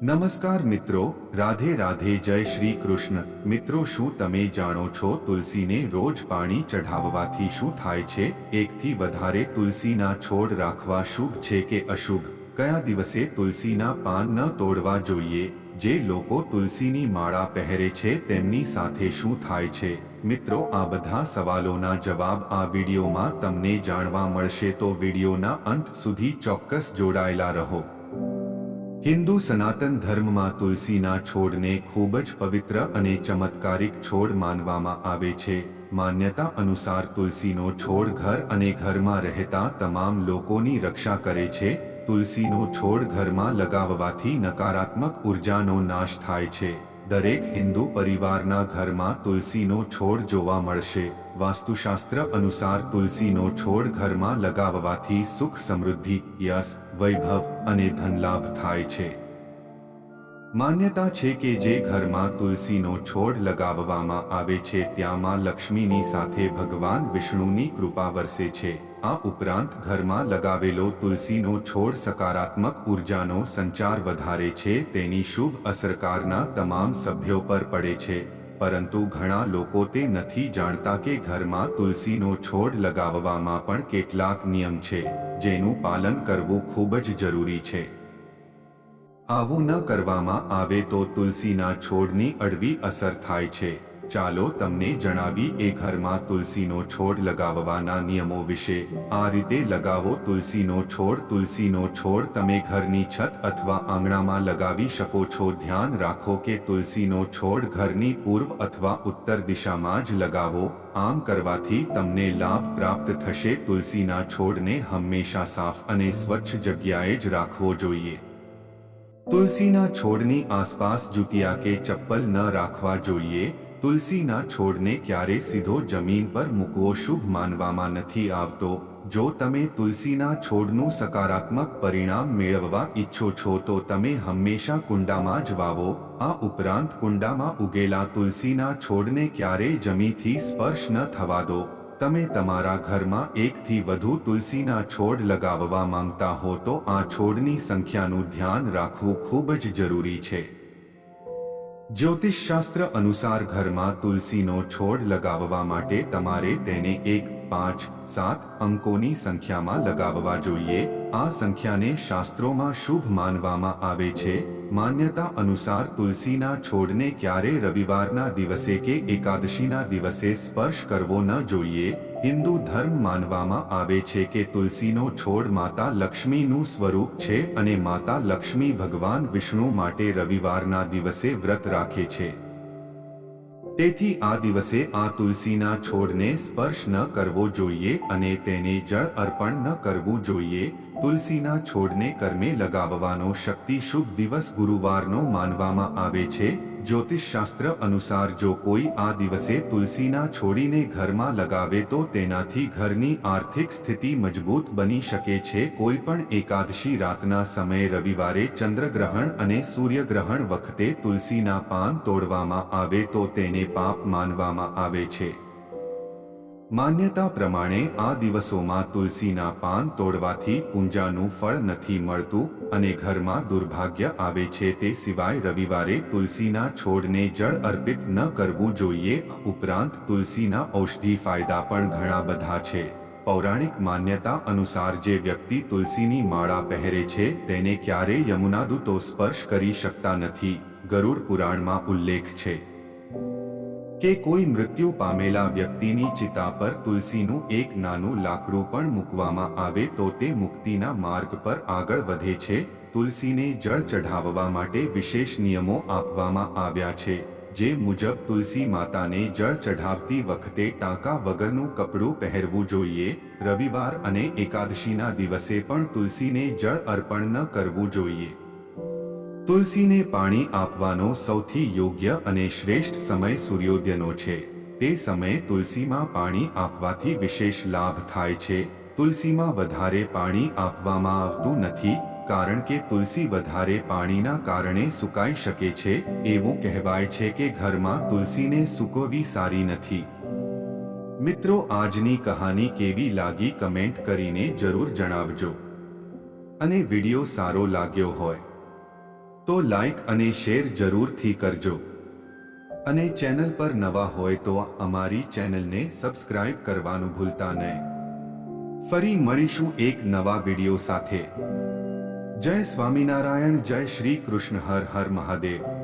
નમસ્કાર મિત્રો, રાધે રાધે, જય શ્રી કૃષ્ણ। મિત્રો, શું તમે જાણો છો તુલસીને રોજ પાણી ચઢાવવાથી શું થાય છે? એકથી વધારે તુલસીના છોડ રાખવા શુભ છે કે અશુભ? કયા દિવસે તુલસીના પાન ન તોડવા જોઈએ? જે લોકો તુલસીની માળા પહેરે છે તેમની સાથે શું થાય છે? મિત્રો, આ બધા સવાલોના જવાબ આ વિડીયોમાં તમને જાણવા મળશે, તો વિડીયોના અંત સુધી ચોક્કસ જોડાયેલા રહો। હિન્દુ સનાતન ધર્મમાં તુલસીના છોડને ખૂબ જ પવિત્ર અને ચમત્કારિક છોડ માનવામાં આવે છે। માન્યતા અનુસાર તુલસીનો છોડ ઘર અને ઘરમાં રહેતા તમામ લોકોની રક્ષા કરે છે। તુલસીનો છોડ ઘરમાં લગાવવાથી નકારાત્મક ઉર્જાનો નાશ થાય છે। દરેક હિન્દુ પરિવારના ઘરમાં તુલસીનો છોડ જોવા મળશે। વાસ્તુશાસ્ત્ર અનુસાર તુલસીનો છોડ ઘરમાં લગાવવાથી સુખ, સમૃદ્ધિ, યશ, વૈભવ અને ધનલાભ થાય છે। માન્યતા છે કે જે ઘરમાં તુલસીનો છોડ લગાવવામાં આવે છે ત્યાં માં લક્ષ્મીની સાથે ભગવાન વિષ્ણુની કૃપા વરસે છે। આ ઉપરાંત ઘરમાં લગાવેલો તુલસીનો છોડ સકારાત્મક ઉર્જાનો સંચાર વધારે છે, તેની શુભ અસર ઘરના તમામ સભ્યો પર પડે છે। પરંતુ ઘણા લોકો તે નથી જાણતા કે ઘરમાં તુલસીનો છોડ લગાવવામાં પણ કેટલાક નિયમ છે જેનું પાલન કરવું ખૂબ જ જરૂરી છે। આવું ન કરવામાં આવે તો તુલસીના છોડની અડવી અસર થાય છે। ચાલો તમને જણાવી એ ઘરમાં તુલસીનો છોડ લગાવવાના નિયમો વિશે। આ રીતે લગાવો તુલસીનો છોડ। તુલસીનો છોડ તમે ઘરની છત અથવા આંગણામાં લગાવી શકો છો। ધ્યાન રાખો કે તુલસીનો છોડ ઘરની પૂર્વ અથવા ઉત્તર દિશામાં જ લગાવો। આમ કરવાથી તમને લાભ પ્રાપ્ત થશે। તુલસીના છોડને હંમેશા સાફ અને સ્વચ્છ જગ્યાએ જ રાખવો જોઈએ। તુલસીના છોડની આસપાસ જૂતિયા કે ચપ્પલ ન રાખવા જોઈએ। તુલસીના છોડને ક્યારે સીધો જમીન પર મૂકવો શુભ માનવામાં નથી આવતો। જો તમે તુલસીના છોડનું સકારાત્મક પરિણામ મેળવવા ઈચ્છો છો તો તમે હંમેશા કુંડામાં જ વાવો। આ ઉપરાંત કુંડામાં ઉગેલા તુલસીના છોડને ક્યારેય જમીનથી સ્પર્શ ન થવા દો। તમે તમારા ઘરમાં એકથી વધુ તુલસીના છોડ લગાવવા માંગતા હો તો આ છોડની સંખ્યાનું ધ્યાન રાખવું ખૂબ જ જરૂરી છે। જ્યોતિષશાસ્ત્ર અનુસાર ઘરમાં તુલસીનો છોડ લગાવવા માટે તમારે તેને 1, 5, 7 અંકોની સંખ્યામાં લગાવવા જોઈએ। આ સંખ્યાને શાસ્ત્રોમાં શુભ માનવામાં આવે છે। માન્યતા અનુસાર તુલસીના છોડને ક્યારે રવિવારના દિવસે કે એકાદશીના દિવસે સ્પર્શ કરવો ન જોઈએ। હિન્દુ ધર્મ માનવામાં આવે છે કે તુલસીનો છોડ માતા લક્ષ્મીનું સ્વરૂપ છે અને માતા લક્ષ્મી ભગવાન વિષ્ણુ માટે રવિવારના દિવસે વ્રત રાખે છે। તેથી આ દિવસે આ તુલસીના છોડને સ્પર્શ ન કરવો જોઈએ અને તેને જળ અર્પણ ન કરવું જોઈએ। તુલસીના છોડને કર્મે લગાવવાનો શક્તિ શુભ દિવસ ગુરુવારનો માનવામાં આવે છે। જ્યોતિષશાસ્ત્ર અનુસાર જો કોઈ આ દિવસે તુલસીના છોડીને ઘરમાં લગાવે તો તેનાથી ઘરની આર્થિક સ્થિતિ મજબૂત બની શકે છે। કોઈ પણ એકાદશી રાતના સમયે, રવિવારે, ચંદ્રગ્રહણ અને સૂર્યગ્રહણ વખતે તુલસીના પાન તોડવામાં આવે તો તેને પાપ માનવામાં આવે છે। માન્યતા પ્રમાણે આ દિવસોમાં તુલસીના પાન તોડવાથી પૂંજાનું ફળ નથી મળતું અને ઘરમાં દુર્ભાગ્ય આવે છે। તે સિવાય રવિવારે તુલસીના છોડને જળ અર્પિત ન કરવું જોઈએ। ઉપરાંત તુલસીના ઔષધી ફાયદા પણ ઘણા બધા છે। પૌરાણિક માન્યતા અનુસાર જે વ્યક્તિ તુલસીની માળા પહેરે છે તેને ક્યારેય યમુનાદૂતો સ્પર્શ કરી શકતા નથી। ગરુડ પુરાણમાં ઉલ્લેખ છે કે કોઈ મૃત્યુ પામેલા વ્યક્તિની ચિતા પર તુલસીનું એક નાનું લાકડું પણ મૂકવામાં આવે તો તે મુક્તિના માર્ગ પર આગળ વધે છે। તુલસીને જળ ચઢાવવા માટે વિશેષ નિયમો આપવામાં આવ્યા છે, જે મુજબ તુલસી માતાને જળ ચઢાવતી વખતે ટાંકા વગરનું કપડું પહેરવું જોઈએ। રવિવાર અને એકાદશીના દિવસે પણ તુલસીને જળ અર્પણ ન કરવું જોઈએ। તુલસીને પાણી આપવાનો સૌથી યોગ્ય અને શ્રેષ્ઠ સમય સૂર્યોદયનો છે। તે સમયે તુલસીમાં પાણી આપવાથી વિશેષ લાભ થાય છે। તુલસીમાં વધારે પાણી આપવામાં આવતું નથી કારણ કે તુલસી વધારે પાણીના કારણે સુકાઈ શકે છે। એવું કહેવાય છે કે ઘરમાં તુલસીને સૂકવવી સારી નથી। મિત્રો, આજની કહાની કેવી લાગી કમેન્ટ કરીને જરૂર જણાવજો અને વિડિયો સારો લાગ્યો હોય તો લાઈક અને શેર જરૂરથી કરજો અને ચેનલ પર નવા હોય તો અમારી ચેનલને સબસ્ક્રાઇબ કરવાનું ભૂલતા નહીં. ફરી મળીશું એક નવા વિડિયો સાથે. જય સ્વામિનારાયણ, જય શ્રી કૃષ્ણ, હર હર મહાદેવ.